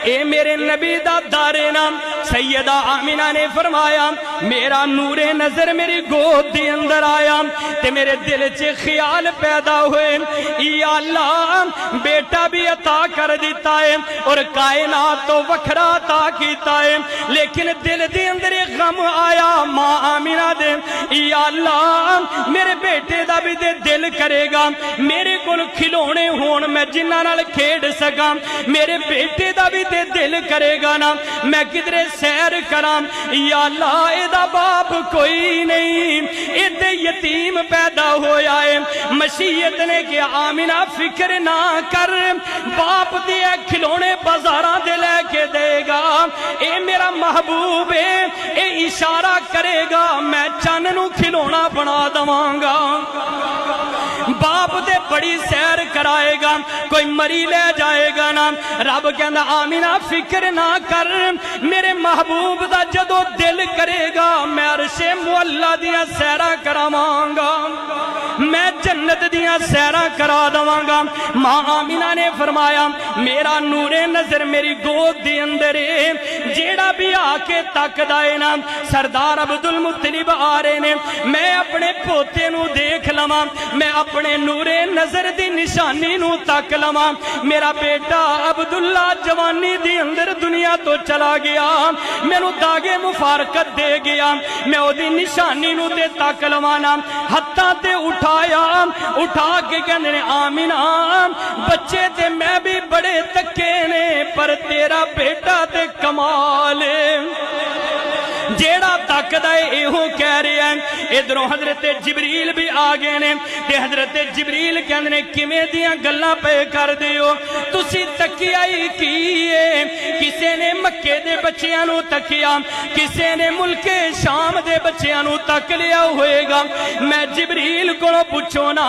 اے میرے نبی دا دارے نام سیدہ آمینہ نے فرمایا میرا نور نظر میری گود دی اندر آیا تے میرے دل چے خیال پیدا ہوئے یا اللہ بیٹا بھی عطا کر دیتا ہے اور کائنات تو وکھرا عطا کیتا ہے لیکن دل دے اندر غم آیا ماں آمینہ دے یا اللہ میرے بیٹے دا بھی دل کرے گا میرے کول کھلونے ہون میں جنہاں نال کھیڈ سکاں میرے بیٹے دا بھی دل کرے گا نا میں کدھرے سیر کراں یا اللہ اے دا باپ کوئی نہیں اے دے یتیم پیدا ہویا ہے مشیت نے کہ آمینہ فکر نہ کر باپ دے کھلونے بازاراں دے لے کے دے گا اے میرا محبوب ہے اے اشارہ کرے گا میں چن نو کھلونا بنا دواں گا باپ دے بڑی سیر کرائے گا کوئی مری لے جائے گا نا رب کہندا آمینہ فکر نہ کر میرے محبوب دا جدو دل کرے گا میں عرش معلا دیاں سیرہ کراواں گا میں جنت دیاں سیرہ کرا دواں گا ماں آمینہ نے فرمایا میرا نور نظر میری گود دی اندر ہے جیڑا بھی آ کے تکدا ہے نا سردار عبدالمطلب آ رہے نے میں اپنے پوتے نو دیکھ لواں میں اپنے نور نظر دی نشانی نو تک لواں میرا بیٹا عبداللہ جوانی دی اندر دنیا تو چلا گیا مینوں داغے مفارقت دے گیا میں او دی نشانی نو تے تک لوانا ہتھاں تے اٹھا کے کہندے نے آمینہ بچے تے میں بھی بڑے تکے نے پر تیرا بیٹا تے کمال جیڑا تکدا ہے ایہو کہہ رہے ہیں ادھروں حضرت جبریل بھی آگے نے تے حضرت جبریل کہندے نے کیویں دیاں گلاں پے کر دیو تسی تکیائی کیے کسے نے مکے دے بچیاں نو تکیا کسے نے ملک شام دے بچیاں نو تک لیا ہوئے گا میں جبریل کو پوچھو نا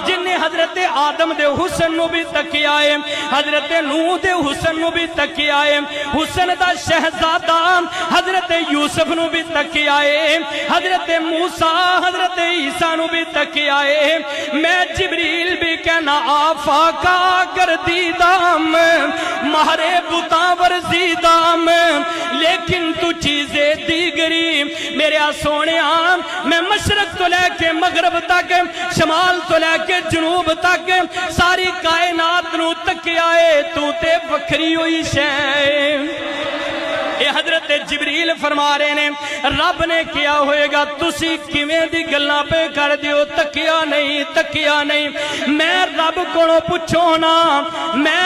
جن نے حضرت آدم دے حسن نو بھی تکیا ہے حضرت نوح دے حسن نو بھی تکیا ہے حسن دا شہزادہ حضرت یوسف نو بھی تکیا ہے حضرت موسیٰ حضرت عیسیٰ نو بھی تکیا ہے میں جبریل بھی کہنا آفاقہ گردیدام مہرے بتاور زیدام لیکن تو چیزیں دیگری میرے سونے آم میں مشرق تو لے کے مغرب تک شمال تو لے کے جنوب تک ساری کائنات نو تکیا ہے تو تے وکھری ہوئی شے اے حضرت جبریل فرما رہے نے رب نے کیا ہوئے گا تسی کیویں دی گلاں پہ کر دیو تکیا نہیں میں رب کو پوچھو نا میں